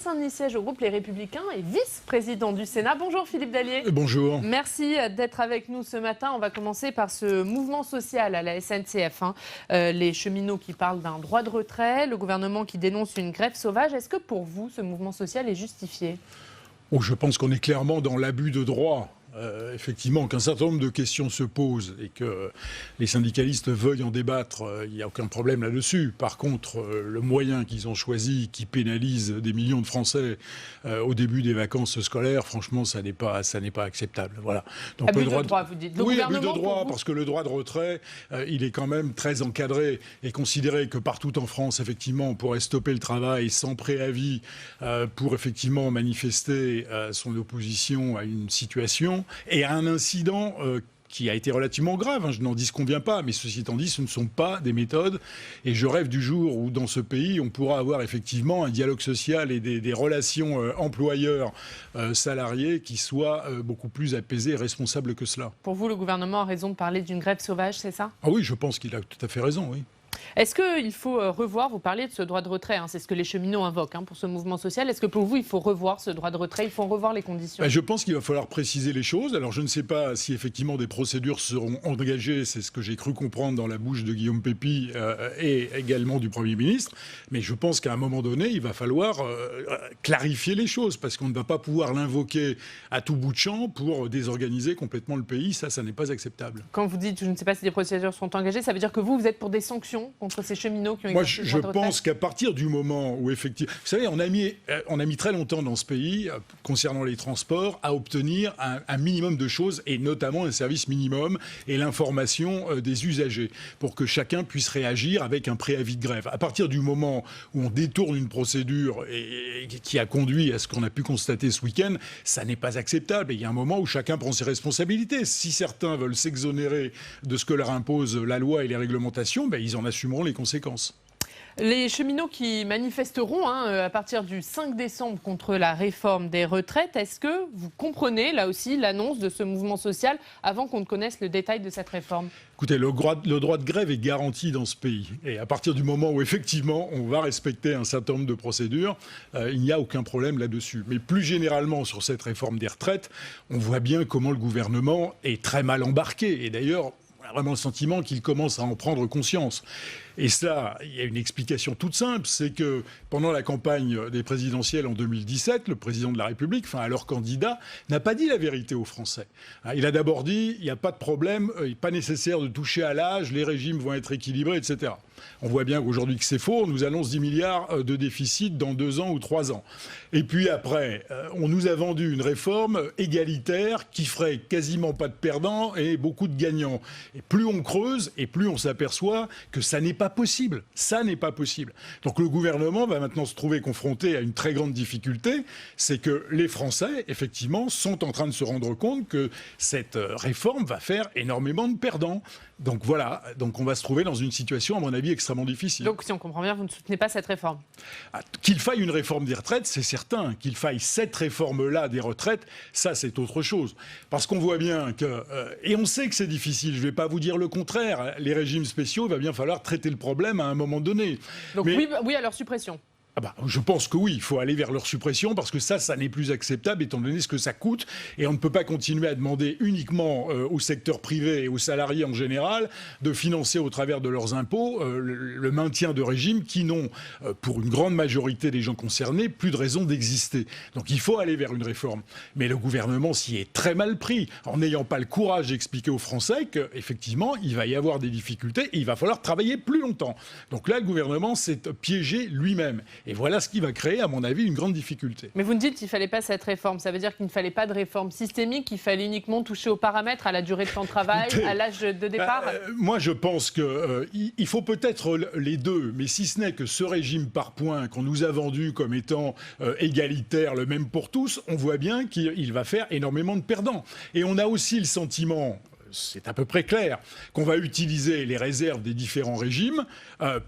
Saint-Denis siège au groupe Les Républicains et vice-président du Sénat. Bonjour Philippe Dallier. Bonjour. Merci d'être avec nous ce matin. On va commencer par ce mouvement social à la SNCF. Les cheminots qui parlent d'un droit de retrait, le gouvernement qui dénonce une grève sauvage. Est-ce que pour vous, ce mouvement social est justifié ? Je pense qu'on est clairement dans l'abus de droit. Effectivement, qu'un certain nombre de questions se posent et que les syndicalistes veuillent en débattre, il n'y a aucun problème là-dessus. Par contre, le moyen qu'ils ont choisi, qui pénalise des millions de Français au début des vacances scolaires, franchement, ça n'est pas acceptable. Voilà. Donc, abus de droit, vous dites. Oui, abus de droit, parce que le droit de retrait, il est quand même très encadré et considéré que partout en France, effectivement, on pourrait stopper le travail sans préavis pour effectivement manifester son opposition à une situation. Et à un incident qui a été relativement grave, je n'en disconviens pas, mais ceci étant dit, ce ne sont pas des méthodes. Et je rêve du jour où, dans ce pays, on pourra avoir effectivement un dialogue social et des relations employeurs-salariés qui soient beaucoup plus apaisées et responsables que cela. Pour vous, le gouvernement a raison de parler d'une grève sauvage, c'est ça ? Ah oui, je pense qu'il a tout à fait raison, oui. Est-ce qu'il faut revoir, vous parlez de ce droit de retrait, c'est ce que les cheminots invoquent pour ce mouvement social. Est-ce que pour vous, il faut revoir ce droit de retrait, il faut revoir les conditions ? Je pense qu'il va falloir préciser les choses. Alors je ne sais pas si effectivement des procédures seront engagées, c'est ce que j'ai cru comprendre dans la bouche de Guillaume Pepy et également du Premier ministre. Mais je pense qu'à un moment donné, il va falloir clarifier les choses parce qu'on ne va pas pouvoir l'invoquer à tout bout de champ pour désorganiser complètement le pays. Ça n'est pas acceptable. Quand vous dites, je ne sais pas si des procédures sont engagées, ça veut dire que vous êtes pour des sanctions contre ces cheminots qui ont Moi, je pense qu'à partir du moment où, effectivement... Vous savez, on a mis très longtemps dans ce pays, concernant les transports, à obtenir un minimum de choses, et notamment un service minimum et l'information des usagers, pour que chacun puisse réagir avec un préavis de grève. À partir du moment où on détourne une procédure et qui a conduit à ce qu'on a pu constater ce week-end, ça n'est pas acceptable. Et il y a un moment où chacun prend ses responsabilités. Si certains veulent s'exonérer de ce que leur impose la loi et les réglementations, ils en assumeront les conséquences. Les cheminots qui manifesteront à partir du 5 décembre contre la réforme des retraites, est-ce que vous comprenez là aussi l'annonce de ce mouvement social avant qu'on ne connaisse le détail de cette réforme ? Écoutez, le droit de grève est garanti dans ce pays. Et à partir du moment où effectivement on va respecter un certain nombre de procédures, il n'y a aucun problème là-dessus. Mais plus généralement sur cette réforme des retraites, on voit bien comment le gouvernement est très mal embarqué. Et d'ailleurs, on a vraiment le sentiment qu'il commence à en prendre conscience. Et cela, il y a une explication toute simple, c'est que pendant la campagne des présidentielles en 2017, le président de la République, alors candidat, n'a pas dit la vérité aux Français. Il a d'abord dit, il n'y a pas de problème, il n'est pas nécessaire de toucher à l'âge, les régimes vont être équilibrés, etc. On voit bien qu'aujourd'hui que c'est faux, on nous annonce 10 milliards de déficit dans 2 ans ou 3 ans. Et puis après, on nous a vendu une réforme égalitaire qui ferait quasiment pas de perdants et beaucoup de gagnants. Et plus on creuse et plus on s'aperçoit que ça n'est pas possible. Ça n'est pas possible. Donc le gouvernement va maintenant se trouver confronté à une très grande difficulté, c'est que les Français, effectivement, sont en train de se rendre compte que cette réforme va faire énormément de perdants. Donc voilà, donc on va se trouver dans une situation, à mon avis, extrêmement difficile. Donc si on comprend bien, vous ne soutenez pas cette réforme ? Qu'il faille une réforme des retraites, c'est certain. Qu'il faille cette réforme-là des retraites, ça c'est autre chose. Parce qu'on voit bien que, et on sait que c'est difficile, je ne vais pas vous dire le contraire, les régimes spéciaux, il va bien falloir traiter le problème à un moment donné. Donc oui à leur suppression. Je pense que oui, il faut aller vers leur suppression parce que ça n'est plus acceptable étant donné ce que ça coûte. Et on ne peut pas continuer à demander uniquement au secteur privé et aux salariés en général de financer au travers de leurs impôts le maintien de régimes qui n'ont, pour une grande majorité des gens concernés, plus de raison d'exister. Donc il faut aller vers une réforme. Mais le gouvernement s'y est très mal pris en n'ayant pas le courage d'expliquer aux Français qu'effectivement, il va y avoir des difficultés et il va falloir travailler plus longtemps. Donc là, le gouvernement s'est piégé lui-même. Et voilà ce qui va créer, à mon avis, une grande difficulté. Mais vous me dites qu'il ne fallait pas cette réforme. Ça veut dire qu'il ne fallait pas de réforme systémique, qu'il fallait uniquement toucher aux paramètres, à la durée de temps de travail, à l'âge de départ moi, je pense qu'il faut peut-être les deux, mais si ce n'est que ce régime par points qu'on nous a vendu comme étant égalitaire, le même pour tous, on voit bien qu'il va faire énormément de perdants. Et on a aussi le sentiment... c'est à peu près clair, qu'on va utiliser les réserves des différents régimes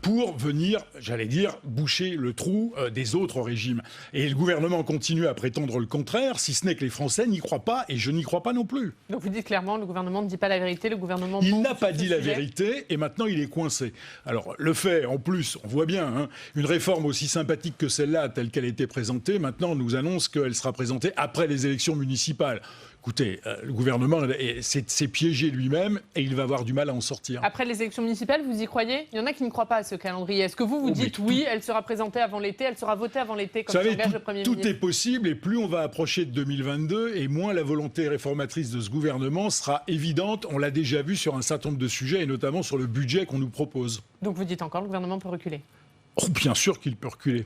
pour venir, j'allais dire, boucher le trou des autres régimes. Et le gouvernement continue à prétendre le contraire, si ce n'est que les Français n'y croient pas, et je n'y crois pas non plus. Donc vous dites clairement, le gouvernement ne dit pas la vérité, le gouvernement... Il n'a pas dit la vérité, et maintenant il est coincé. Alors, le fait, en plus, on voit bien, hein, une réforme aussi sympathique que celle-là, telle qu'elle a été présentée, maintenant on nous annonce qu'elle sera présentée après les élections municipales. Écoutez, le gouvernement s'est piégé lui-même et il va avoir du mal à en sortir. Après les élections municipales, vous y croyez? Il y en a qui ne croient pas à ce calendrier. Est-ce que vous dites oui, elle sera présentée avant l'été, elle sera votée avant l'été, comme s'engage le Premier ministre? Tout est possible, et plus on va approcher de 2022, et moins la volonté réformatrice de ce gouvernement sera évidente. On l'a déjà vu sur un certain nombre de sujets, et notamment sur le budget qu'on nous propose. Donc vous dites encore, le gouvernement peut reculer? Oh, bien sûr qu'il peut reculer.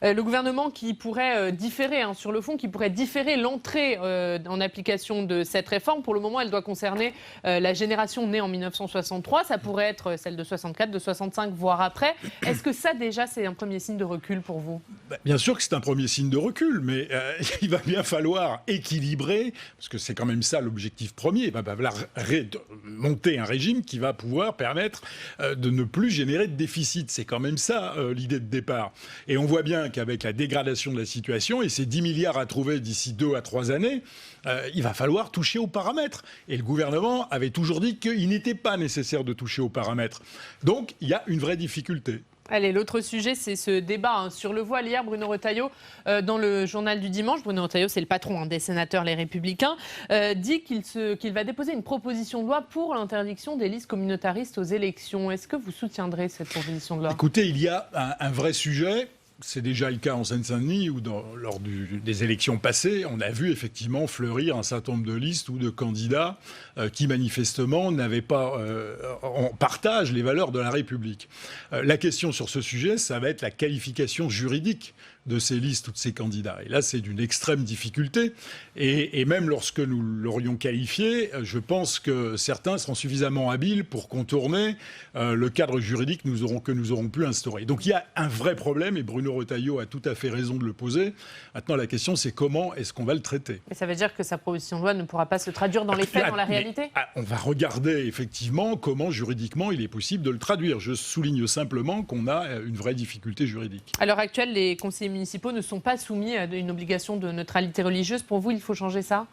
Le gouvernement qui pourrait différer, sur le fond, qui pourrait différer l'entrée en application de cette réforme. Pour le moment, elle doit concerner la génération née en 1963. Ça pourrait être celle de 64, de 65, voire après. Est-ce que ça, déjà, c'est un premier signe de recul pour vous? Bien sûr que c'est un premier signe de recul, mais il va bien falloir équilibrer, parce que c'est quand même ça l'objectif premier. Il va falloir monter un régime qui va pouvoir permettre de ne plus générer de déficit. C'est quand même ça l'idée de départ. Et on voit bien qu'avec la dégradation de la situation et ces 10 milliards à trouver d'ici 2 à 3 années, il va falloir toucher aux paramètres. Et le gouvernement avait toujours dit qu'il n'était pas nécessaire de toucher aux paramètres. Donc il y a une vraie difficulté. Allez, l'autre sujet, c'est ce débat sur le voile. Hier, Bruno Retailleau, dans le journal du dimanche, Bruno Retailleau, c'est le patron des sénateurs Les Républicains, dit qu'il va déposer une proposition de loi pour l'interdiction des listes communautaristes aux élections. Est-ce que vous soutiendrez cette proposition de loi? Écoutez, il y a un vrai sujet. C'est déjà le cas en Seine-Saint-Denis où, lors des élections passées, on a vu effectivement fleurir un certain nombre de listes ou de candidats qui manifestement n'avaient pas en partage les valeurs de la République. La question sur ce sujet, ça va être la qualification juridique de ces listes ou de ces candidats. Et là, c'est d'une extrême difficulté. Et même lorsque nous l'aurions qualifié, je pense que certains seront suffisamment habiles pour contourner le cadre juridique que nous aurons pu instaurer. Donc il y a un vrai problème, et Bruno Retailleau a tout à fait raison de le poser. Maintenant, la question, c'est comment est-ce qu'on va le traiter? Et ça veut dire que sa proposition de loi ne pourra pas se traduire dans les faits, dans la réalité? On va regarder effectivement comment juridiquement il est possible de le traduire. Je souligne simplement qu'on a une vraie difficulté juridique. À l'heure actuelle, les conseillers municipaux ne sont pas soumis à une obligation de neutralité religieuse. Pour vous, il faut changer ça?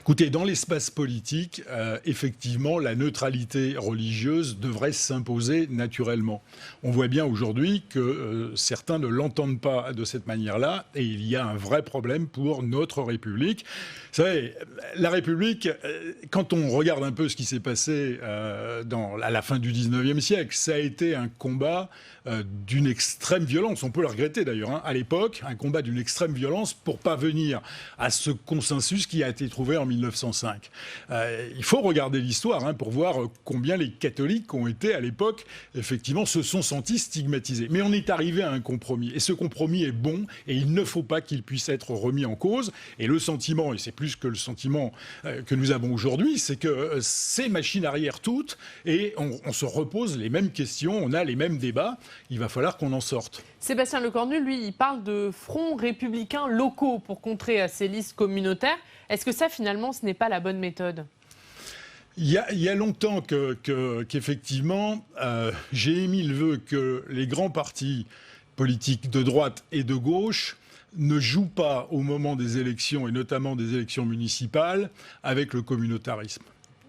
Écoutez, dans l'espace politique, effectivement, la neutralité religieuse devrait s'imposer naturellement. On voit bien aujourd'hui que certains ne l'entendent pas de cette manière-là, et il y a un vrai problème pour notre République. Vous savez, la République, quand on regarde un peu ce qui s'est passé à la fin du 19e siècle, ça a été un combat d'une extrême violence. On peut le regretter d'ailleurs, à l'époque, un combat d'une extrême violence pour parvenir à ce consensus qui a été trouvé en 1905. Il faut regarder l'histoire pour voir combien les catholiques ont été à l'époque, effectivement, se sont sentis stigmatisés. Mais on est arrivé à un compromis, et ce compromis est bon, et il ne faut pas qu'il puisse être remis en cause. Et le sentiment, et c'est plus que le sentiment que nous avons aujourd'hui, c'est que c'est machine arrière toutes, et on se repose les mêmes questions, on a les mêmes débats. Il va falloir qu'on en sorte. Sébastien Lecornu, lui, il parle de fronts républicains locaux pour contrer ces listes communautaires. Est-ce que ça, finalement, ce n'est pas la bonne méthode? Il y a longtemps qu'effectivement, j'ai émis le vœu que les grands partis politiques de droite et de gauche ne jouent pas au moment des élections, et notamment des élections municipales, avec le communautarisme.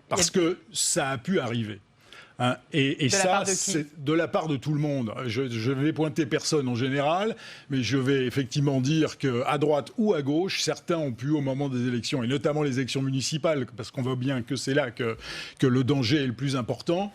Parce que ça a pu arriver. Et ça, c'est de la part de tout le monde. Je vais pointer personne en général, mais je vais effectivement dire qu'à droite ou à gauche, certains ont pu, au moment des élections, et notamment les élections municipales, parce qu'on voit bien que c'est là que le danger est le plus important,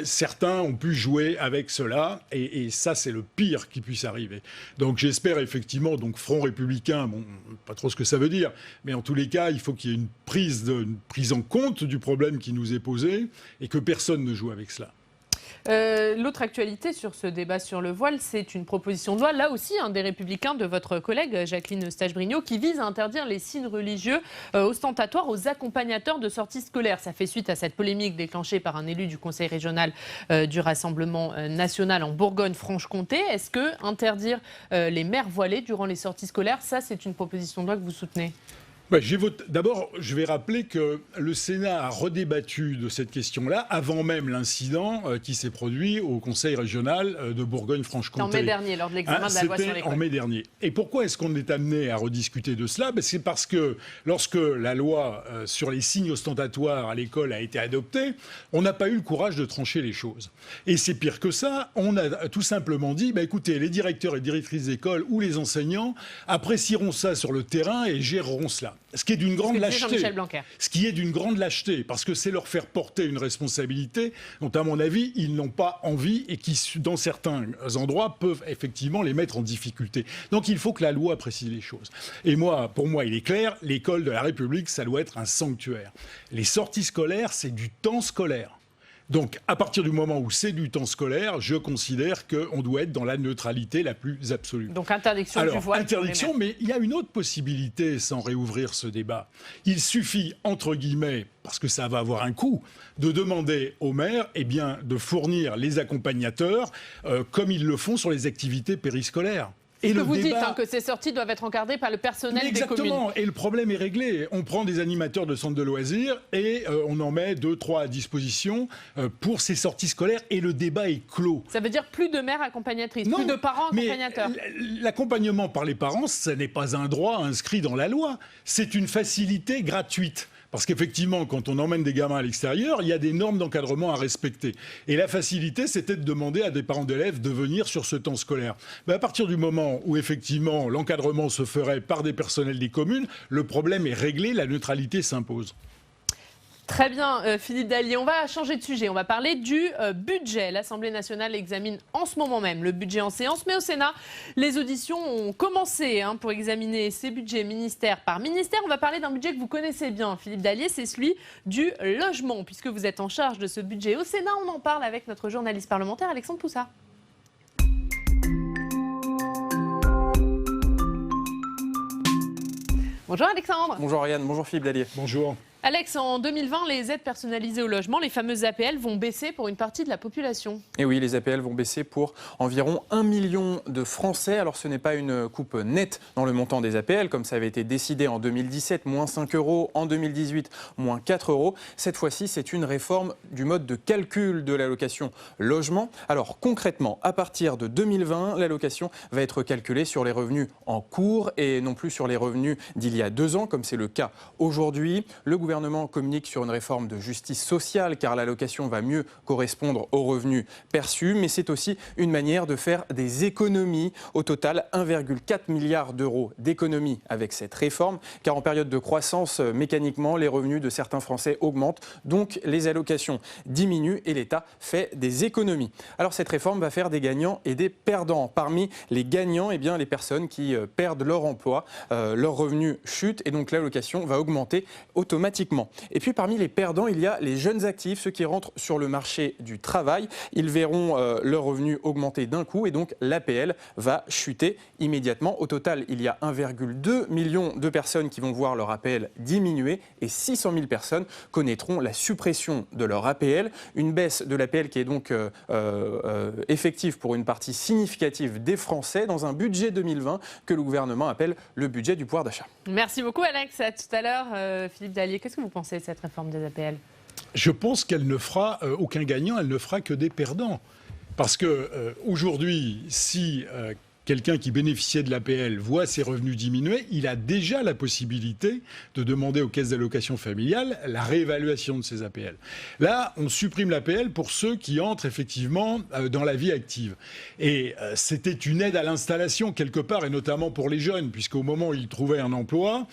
certains ont pu jouer avec cela, et ça, c'est le pire qui puisse arriver. Donc j'espère effectivement, Front républicain, bon, pas trop ce que ça veut dire, mais en tous les cas, il faut qu'il y ait une prise en compte du problème qui nous est posé, et que personne ne joue avec cela. L'autre actualité sur ce débat sur le voile, c'est une proposition de loi, là aussi, des Républicains, de votre collègue Jacqueline Eustache-Brinio, qui vise à interdire les signes religieux ostentatoires aux accompagnateurs de sorties scolaires. Ça fait suite à cette polémique déclenchée par un élu du Conseil régional du Rassemblement national en Bourgogne-Franche-Comté. Est-ce que interdire les mères voilées durant les sorties scolaires, ça, c'est une proposition de loi que vous soutenez? D'abord, je vais rappeler que le Sénat a redébattu de cette question-là avant même l'incident qui s'est produit au Conseil régional de Bourgogne-Franche-Comté. En mai dernier, lors de l'examen de la loi sur l'école. En mai dernier. Et pourquoi est-ce qu'on est amené à rediscuter de cela ? C'est parce que lorsque la loi sur les signes ostentatoires à l'école a été adoptée, on n'a pas eu le courage de trancher les choses. Et c'est pire que ça, on a tout simplement dit, écoutez, les directeurs et directrices d'école ou les enseignants apprécieront ça sur le terrain et géreront cela. Ce qui est d'une grande lâcheté. Ce qui est d'une grande lâcheté, parce que c'est leur faire porter une responsabilité dont, à mon avis, ils n'ont pas envie et qui, dans certains endroits, peuvent effectivement les mettre en difficulté. Donc il faut que la loi précise les choses. Et pour moi, il est clair, l'école de la République, ça doit être un sanctuaire. Les sorties scolaires, c'est du temps scolaire. Donc, à partir du moment où c'est du temps scolaire, je considère qu'on doit être dans la neutralité la plus absolue. Donc, interdiction du voile. Interdiction, mais il y a une autre possibilité sans réouvrir ce débat. Il suffit, entre guillemets, parce que ça va avoir un coût, de demander aux maires de fournir les accompagnateurs comme ils le font sur les activités périscolaires. Et ce que vous dites, que ces sorties doivent être encadrées par le personnel des communes. Exactement, et le problème est réglé. On prend des animateurs de centres de loisirs et on en met 2-3 à disposition pour ces sorties scolaires et le débat est clos. Ça veut dire plus de mères accompagnatrices, plus de parents accompagnateurs. L'accompagnement par les parents, ce n'est pas un droit inscrit dans la loi, c'est une facilité gratuite. Parce qu'effectivement, quand on emmène des gamins à l'extérieur, il y a des normes d'encadrement à respecter. Et la facilité, c'était de demander à des parents d'élèves de venir sur ce temps scolaire. À partir du moment où, effectivement, l'encadrement se ferait par des personnels des communes, le problème est réglé, la neutralité s'impose. Très bien, Philippe Dallier. On va changer de sujet. On va parler du budget. L'Assemblée nationale examine en ce moment même le budget en séance. Mais au Sénat, les auditions ont commencé pour examiner ces budgets ministère par ministère. On va parler d'un budget que vous connaissez bien, Philippe Dallier. C'est celui du logement, puisque vous êtes en charge de ce budget. Au Sénat, on en parle avec notre journaliste parlementaire, Alexandre Poussard. Bonjour Alexandre. Bonjour Ariane, bonjour Philippe Dallier. Bonjour. Alex, en 2020, les aides personnalisées au logement, les fameuses APL, vont baisser pour une partie de la population. Et oui, les APL vont baisser pour environ 1 million de Français. Alors ce n'est pas une coupe nette dans le montant des APL, comme ça avait été décidé en 2017, moins 5 €, en 2018, moins 4 €. Cette fois-ci, c'est une réforme du mode de calcul de l'allocation logement. Alors concrètement, à partir de 2020, l'allocation va être calculée sur les revenus en cours et non plus sur les revenus d'il y a 2 ans, comme c'est le cas aujourd'hui. Le gouvernement communique sur une réforme de justice sociale car l'allocation va mieux correspondre aux revenus perçus, mais c'est aussi une manière de faire des économies. Au total, 1,4 milliard d'euros d'économies avec cette réforme, car en période de croissance, mécaniquement, les revenus de certains Français augmentent, donc les allocations diminuent et l'État fait des économies. Alors cette réforme va faire des gagnants et des perdants. Parmi les gagnants, les personnes qui perdent leur emploi, leurs revenus chutent et donc l'allocation va augmenter automatiquement. Et puis parmi les perdants, il y a les jeunes actifs, ceux qui rentrent sur le marché du travail. Ils verront leurs revenus augmenter d'un coup et donc l'APL va chuter immédiatement. Au total, il y a 1,2 million de personnes qui vont voir leur APL diminuer et 600 000 personnes connaîtront la suppression de leur APL. Une baisse de l'APL qui est donc effective pour une partie significative des Français dans un budget 2020 que le gouvernement appelle le budget du pouvoir d'achat. Merci beaucoup Alex. À tout à l'heure, Philippe Dallier. Qu'est-ce que vous pensez de cette réforme des APL ? Je pense qu'elle ne fera aucun gagnant, elle ne fera que des perdants. Parce qu'aujourd'hui, si quelqu'un qui bénéficiait de l'APL voit ses revenus diminuer, il a déjà la possibilité de demander aux caisses d'allocation familiale la réévaluation de ses APL. Là, on supprime l'APL pour ceux qui entrent effectivement dans la vie active. Et c'était une aide à l'installation quelque part, et notamment pour les jeunes, puisqu'au moment où ils trouvaient un emploi,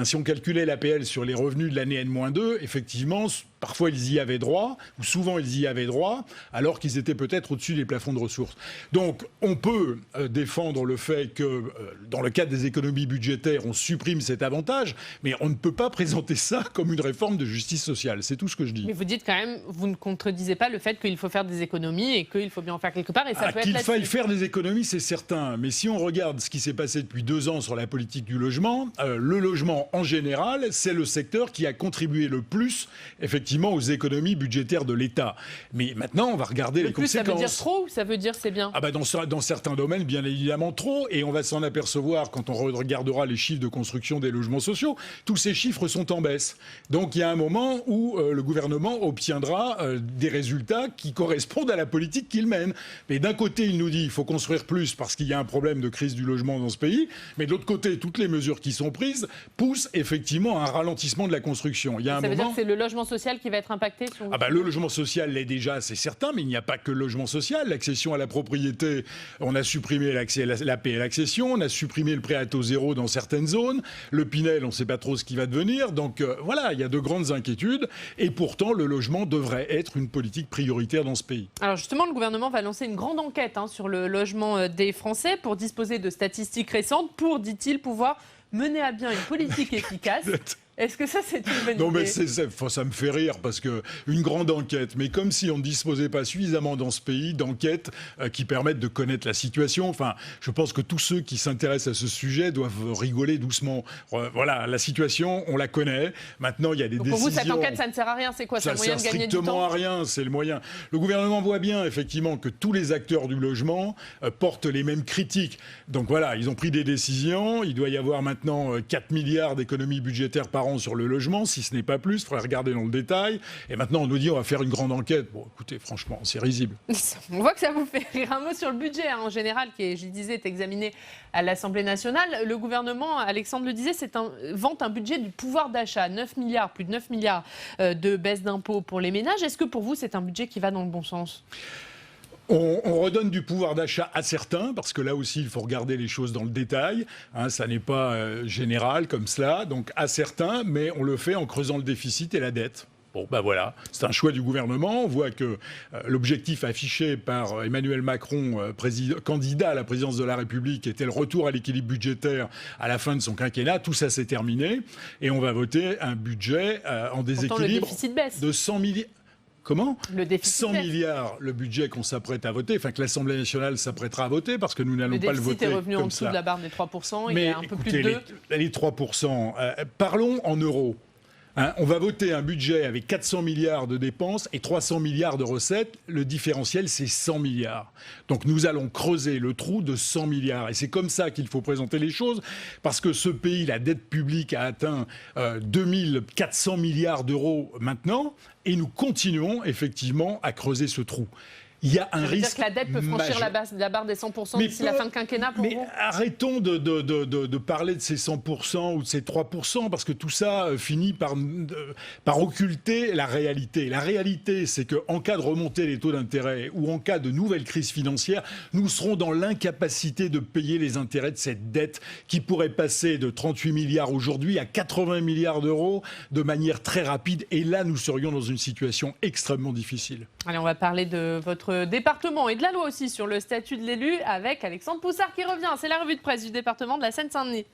si on calculait l'APL sur les revenus de l'année N-2, effectivement, parfois ils y avaient droit, ou souvent ils y avaient droit, alors qu'ils étaient peut-être au-dessus des plafonds de ressources. Donc on peut défendre le fait que, dans le cadre des économies budgétaires, on supprime cet avantage, mais on ne peut pas présenter ça comme une réforme de justice sociale. C'est tout ce que je dis. Mais vous dites quand même, vous ne contredisez pas le fait qu'il faut faire des économies et qu'il faut bien en faire quelque part, et ça peut être qu'il faille faire des économies, c'est certain. Mais si on regarde ce qui s'est passé depuis 2 ans sur la politique du logement, le logement en général, c'est le secteur qui a contribué le plus, effectivement, effectivement aux économies budgétaires de l'État. Mais maintenant, on va regarder les conséquences. Ça veut dire trop ou ça veut dire c'est bien? Dans certains domaines, bien évidemment trop, et on va s'en apercevoir quand on regardera les chiffres de construction des logements sociaux. Tous ces chiffres sont en baisse. Donc il y a un moment où le gouvernement obtiendra des résultats qui correspondent à la politique qu'il mène. Mais d'un côté, il nous dit qu'il faut construire plus parce qu'il y a un problème de crise du logement dans ce pays, mais de l'autre côté, toutes les mesures qui sont prises poussent effectivement à un ralentissement de la construction. Il y a ça veut dire que c'est le logement social qui va être impacté le logement social l'est déjà, c'est certain, mais il n'y a pas que le logement social. L'accession à la propriété, on a supprimé l'APL accession, on a supprimé le prêt à taux zéro dans certaines zones, le Pinel, on ne sait pas trop ce qui va devenir. Donc voilà, il y a de grandes inquiétudes, et pourtant le logement devrait être une politique prioritaire dans ce pays. Alors justement, le gouvernement va lancer une grande enquête sur le logement des Français pour disposer de statistiques récentes pour, dit-il, pouvoir mener à bien une politique efficace. Est-ce que ça, c'est une bonne idée? Non, mais ça me fait rire, parce qu'une grande enquête, mais comme si on ne disposait pas suffisamment dans ce pays d'enquêtes qui permettent de connaître la situation. Enfin, je pense que tous ceux qui s'intéressent à ce sujet doivent rigoler doucement. Voilà, la situation, on la connaît. Maintenant, il y a des décisions... Pour vous, cette enquête, ça ne sert à rien. C'est quoi? C'est un moyen de gagner du temps? Ça sert strictement à rien, c'est le moyen. Le gouvernement voit bien, effectivement, que tous les acteurs du logement portent les mêmes critiques. Donc voilà, ils ont pris des décisions. Il doit y avoir maintenant 4 milliards d'économies budgétaires par an sur le logement, si ce n'est pas plus. Il faudrait regarder dans le détail. Et maintenant, on nous dit on va faire une grande enquête. Bon, écoutez, franchement, c'est risible. On voit que ça vous fait rire. Un mot sur le budget, en général, qui, je le disais, est examiné à l'Assemblée nationale. Le gouvernement, Alexandre le disait, vante un budget du pouvoir d'achat. 9 milliards, plus de 9 milliards de baisse d'impôts pour les ménages. Est-ce que pour vous, c'est un budget qui va dans le bon sens ? On redonne du pouvoir d'achat à certains, parce que là aussi, il faut regarder les choses dans le détail. Ça n'est pas général comme cela, donc à certains, mais on le fait en creusant le déficit et la dette. Bon, ben voilà, c'est un choix du gouvernement. On voit que l'objectif affiché par Emmanuel Macron, candidat à la présidence de la République, était le retour à l'équilibre budgétaire à la fin de son quinquennat. Tout ça s'est terminé, et on va voter un budget en déséquilibre. Pourtant, le déficit baisse. De 100 milliards. Comment ? Le déficit 100 milliards, le budget qu'on s'apprête à voter, enfin que l'Assemblée nationale s'apprêtera à voter, parce que nous n'allons pas le voter. Le déficit est revenu en dessous de la barre des 3%, il y a un peu plus de 2. Les 3%, parlons en euros. On va voter un budget avec 400 milliards de dépenses et 300 milliards de recettes. Le différentiel, c'est 100 milliards. Donc nous allons creuser le trou de 100 milliards. Et c'est comme ça qu'il faut présenter les choses, parce que ce pays, la dette publique a atteint 2400 milliards d'euros maintenant, et nous continuons effectivement à creuser ce trou. Il y a un risque. Ça veut dire que la dette peut franchir la barre des 100% d'ici la fin de quinquennat pour vous ? Arrêtons de parler de ces 100% ou de ces 3%, parce que tout ça finit par occulter la réalité. La réalité, c'est qu'en cas de remontée des taux d'intérêt ou en cas de nouvelle crise financière, nous serons dans l'incapacité de payer les intérêts de cette dette qui pourrait passer de 38 milliards aujourd'hui à 80 milliards d'euros de manière très rapide. Et là, nous serions dans une situation extrêmement difficile. Allez, on va parler de votre département et de la loi aussi sur le statut de l'élu avec Alexandre Poussard qui revient. C'est la revue de presse du département de la Seine-Saint-Denis.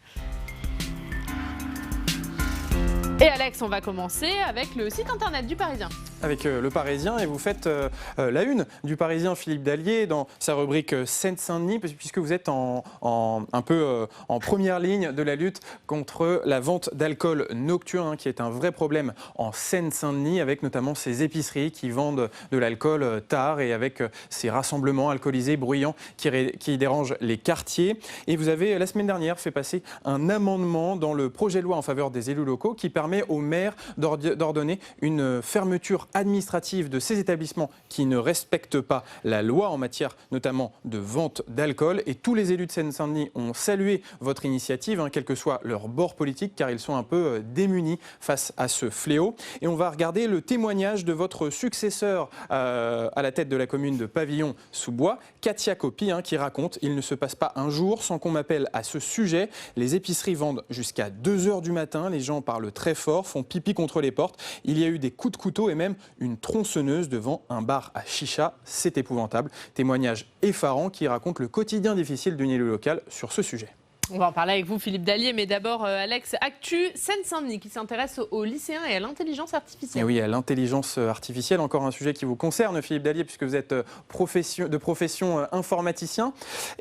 Et Alex, on va commencer avec le site internet du Parisien. Avec Le Parisien, et vous faites la une du Parisien, Philippe Dallier, dans sa rubrique Seine-Saint-Denis, puisque vous êtes un peu en première ligne de la lutte contre la vente d'alcool nocturne, qui est un vrai problème en Seine-Saint-Denis, avec notamment ces épiceries qui vendent de l'alcool tard et avec ces rassemblements alcoolisés bruyants qui dérangent les quartiers. Et vous avez, la semaine dernière, fait passer un amendement dans le projet de loi en faveur des élus locaux qui permet aux maires d'ordonner une fermeture administrative de ces établissements qui ne respectent pas la loi en matière notamment de vente d'alcool. Et tous les élus de Seine-Saint-Denis ont salué votre initiative, quel que soit leur bord politique, car ils sont un peu démunis face à ce fléau. Et on va regarder le témoignage de votre successeur à la tête de la commune de Pavillon-sous-Bois, Katia Copy, qui raconte « Il ne se passe pas un jour sans qu'on m'appelle à ce sujet. Les épiceries vendent jusqu'à 2 h du matin. Les gens parlent très fort, font pipi contre les portes. Il y a eu des coups de couteau et même une tronçonneuse devant un bar à chicha. C'est épouvantable. » Témoignage effarant qui raconte le quotidien difficile d'une élue locale sur ce sujet. On va en parler avec vous, Philippe Dallier, mais d'abord, Alex, Actu Seine-Saint-Denis qui s'intéresse aux lycéens et à l'intelligence artificielle. Et oui, à l'intelligence artificielle, encore un sujet qui vous concerne, Philippe Dallier, puisque vous êtes de profession informaticien.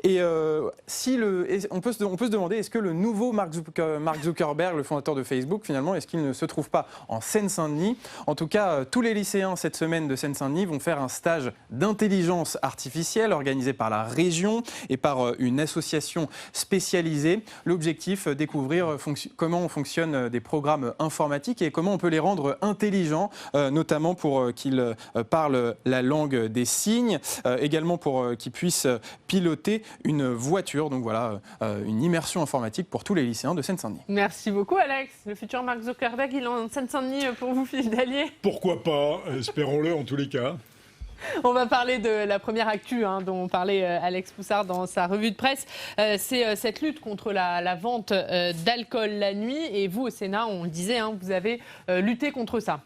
Et on peut se demander, est-ce que le nouveau Mark Zuckerberg, le fondateur de Facebook, finalement, est-ce qu'il ne se trouve pas en Seine-Saint-Denis? En tout cas, tous les lycéens cette semaine de Seine-Saint-Denis vont faire un stage d'intelligence artificielle organisé par la région et par une association spécialisée. L'objectif, découvrir comment fonctionnent des programmes informatiques et comment on peut les rendre intelligents, notamment pour qu'ils parlent la langue des signes, également pour qu'ils puissent piloter une voiture. Donc voilà, une immersion informatique pour tous les lycéens de Seine-Saint-Denis. Merci beaucoup, Alex. Le futur Mark Zuckerberg, il est en Seine-Saint-Denis pour vous, Philippe Dallier? Pourquoi pas, espérons-le en tous les cas. On va parler de la première actu dont parlait Alex Poussard dans sa revue de presse. C'est cette lutte contre la vente d'alcool la nuit. Et vous, au Sénat, on le disait, vous avez lutté contre ça.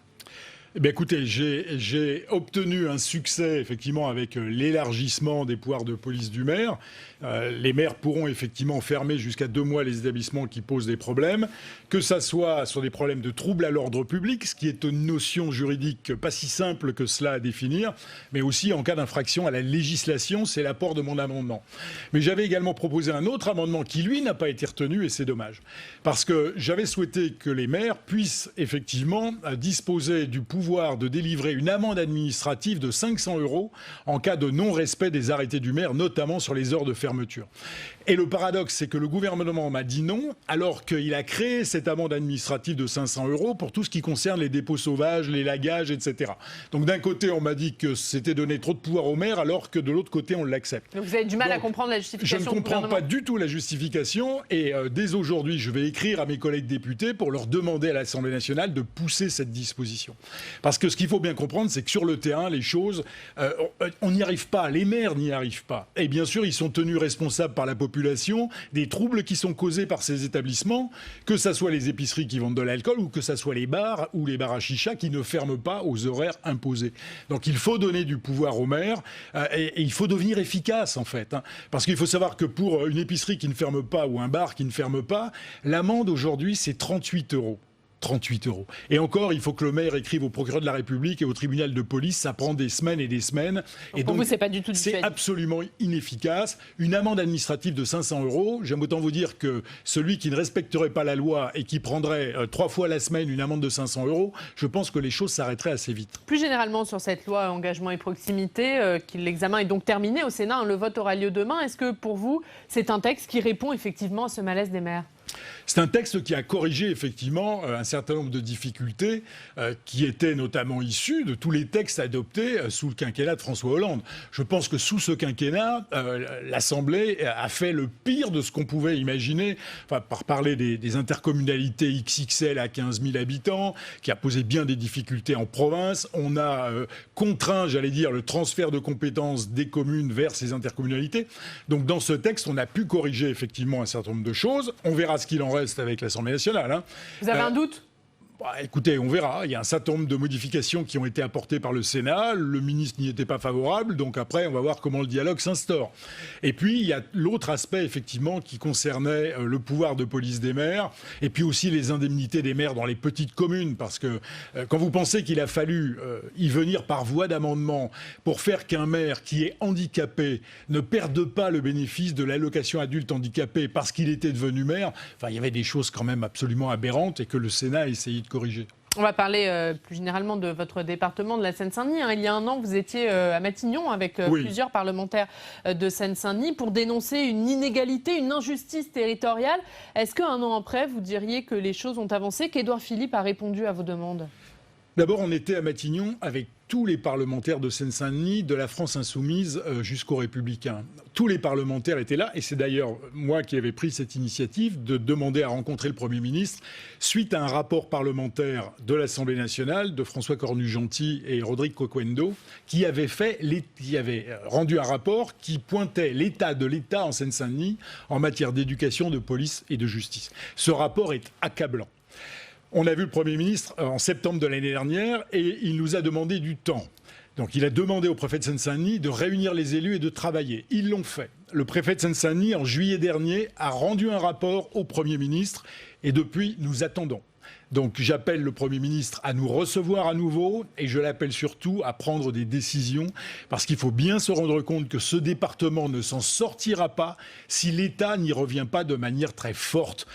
Eh bien, écoutez, j'ai obtenu un succès effectivement avec l'élargissement des pouvoirs de police du maire. Les maires pourront effectivement fermer jusqu'à 2 mois les établissements qui posent des problèmes, que ça soit sur des problèmes de troubles à l'ordre public, ce qui est une notion juridique pas si simple que cela à définir, mais aussi en cas d'infraction à la législation, c'est l'apport de mon amendement. Mais j'avais également proposé un autre amendement qui, lui, n'a pas été retenu et c'est dommage. Parce que j'avais souhaité que les maires puissent effectivement disposer du pouvoir de délivrer une amende administrative de 500 € en cas de non-respect des arrêtés du maire, notamment sur les heures de fermeture. Et le paradoxe, c'est que le gouvernement m'a dit non, alors qu'il a créé cette amende administrative de 500 € pour tout ce qui concerne les dépôts sauvages, les lagages, etc. Donc d'un côté, on m'a dit que c'était donner trop de pouvoir au maire, alors que de l'autre côté, on l'accepte. Donc vous avez du mal à comprendre la justification? Je ne comprends pas du tout la justification, et dès aujourd'hui, je vais écrire à mes collègues députés pour leur demander à l'Assemblée nationale de pousser cette disposition. Parce que ce qu'il faut bien comprendre, c'est que sur le terrain, les choses, on n'y arrive pas, les maires n'y arrivent pas. Et bien sûr, ils sont tenus responsables par la population des troubles qui sont causés par ces établissements, que ce soit les épiceries qui vendent de l'alcool ou que ce soit les bars ou les bars à chicha qui ne ferment pas aux horaires imposés. Donc il faut donner du pouvoir aux maires et il faut devenir efficace en fait. Parce qu'il faut savoir que pour une épicerie qui ne ferme pas ou un bar qui ne ferme pas, l'amende aujourd'hui c'est 38 €. 38 €. Et encore, il faut que le maire écrive au procureur de la République et au tribunal de police. Ça prend des semaines et des semaines. Et pour vous, c'est pas du tout dissuasif. C'est absolument inefficace. Une amende administrative de 500 €, j'aime autant vous dire que celui qui ne respecterait pas la loi et qui prendrait 3 fois la semaine une amende de 500 €, je pense que les choses s'arrêteraient assez vite. Plus généralement sur cette loi engagement et proximité, l'examen est donc terminé au Sénat, le vote aura lieu demain. Est-ce que pour vous, c'est un texte qui répond effectivement à ce malaise des maires ? C'est un texte qui a corrigé effectivement un certain nombre de difficultés qui étaient notamment issues de tous les textes adoptés sous le quinquennat de François Hollande. Je pense que sous ce quinquennat, l'Assemblée a fait le pire de ce qu'on pouvait imaginer, par parler des intercommunalités XXL à 15 000 habitants, qui a posé bien des difficultés en province. On a contraint, j'allais dire, le transfert de compétences des communes vers ces intercommunalités. Donc dans ce texte, on a pu corriger effectivement un certain nombre de choses. On verra ce qu'il en reste avec l'Assemblée nationale. Vous avez un doute ? Écoutez, on verra. Il y a un certain nombre de modifications qui ont été apportées par le Sénat. Le ministre n'y était pas favorable. Donc après, on va voir comment le dialogue s'instaure. Et puis, il y a l'autre aspect, effectivement, qui concernait le pouvoir de police des maires. Et puis aussi les indemnités des maires dans les petites communes. Parce que quand vous pensez qu'il a fallu y venir par voie d'amendement pour faire qu'un maire qui est handicapé ne perde pas le bénéfice de l'allocation adulte handicapé parce qu'il était devenu maire, il y avait des choses quand même absolument aberrantes et que le Sénat a essayé de corriger. On va parler plus généralement de votre département de la Seine-Saint-Denis. Il y a un an, vous étiez à Matignon avec plusieurs parlementaires de Seine-Saint-Denis pour dénoncer une inégalité, une injustice territoriale. Est-ce qu'un an après, vous diriez que les choses ont avancé, qu'Édouard Philippe a répondu à vos demandes ? D'abord, on était à Matignon avec tous les parlementaires de Seine-Saint-Denis, de la France insoumise jusqu'aux Républicains. Tous les parlementaires étaient là, et c'est d'ailleurs moi qui avais pris cette initiative de demander à rencontrer le Premier ministre suite à un rapport parlementaire de l'Assemblée nationale de François Cornu-Gentil et Rodrigue Coquendo qui avait rendu un rapport qui pointait l'état de l'État en Seine-Saint-Denis en matière d'éducation, de police et de justice. Ce rapport est accablant. On a vu le Premier ministre en septembre de l'année dernière et il nous a demandé du temps. Donc il a demandé au préfet de Seine-Saint-Denis de réunir les élus et de travailler. Ils l'ont fait. Le préfet de Seine-Saint-Denis, en juillet dernier, a rendu un rapport au Premier ministre et depuis, nous attendons. Donc j'appelle le Premier ministre à nous recevoir à nouveau et je l'appelle surtout à prendre des décisions parce qu'il faut bien se rendre compte que ce département ne s'en sortira pas si l'État n'y revient pas de manière très forte.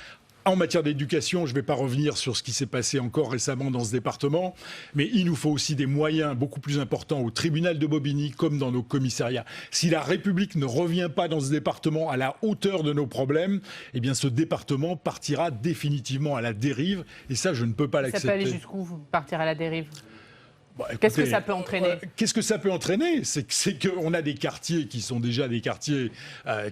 En matière d'éducation, je ne vais pas revenir sur ce qui s'est passé encore récemment dans ce département, mais il nous faut aussi des moyens beaucoup plus importants au tribunal de Bobigny comme dans nos commissariats. Si la République ne revient pas dans ce département à la hauteur de nos problèmes, eh bien ce département partira définitivement à la dérive et ça, je ne peux pas l'accepter. Ça peut aller jusqu'où, partir à la dérive ? Écoutez, qu'est-ce que ça peut entraîner ? Qu'est-ce que ça peut entraîner ? C'est qu'on a des quartiers qui sont déjà des quartiers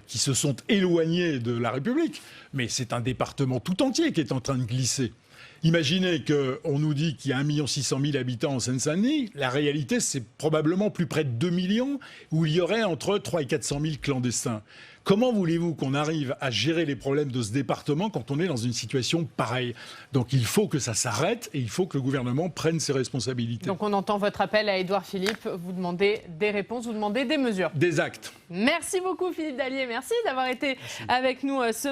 qui se sont éloignés de la République. Mais c'est un département tout entier qui est en train de glisser. Imaginez qu'on nous dit qu'il y a 1 600 000 habitants en Seine-Saint-Denis. La réalité, c'est probablement plus près de 2 millions, où il y aurait entre 300 000 et 400 000 clandestins. Comment voulez-vous qu'on arrive à gérer les problèmes de ce département quand on est dans une situation pareille ? Donc il faut que ça s'arrête et il faut que le gouvernement prenne ses responsabilités. Donc on entend votre appel à Édouard Philippe. Vous demandez des réponses, vous demandez des mesures. Des actes. Merci beaucoup Philippe Dallier. Merci d'avoir été avec nous ce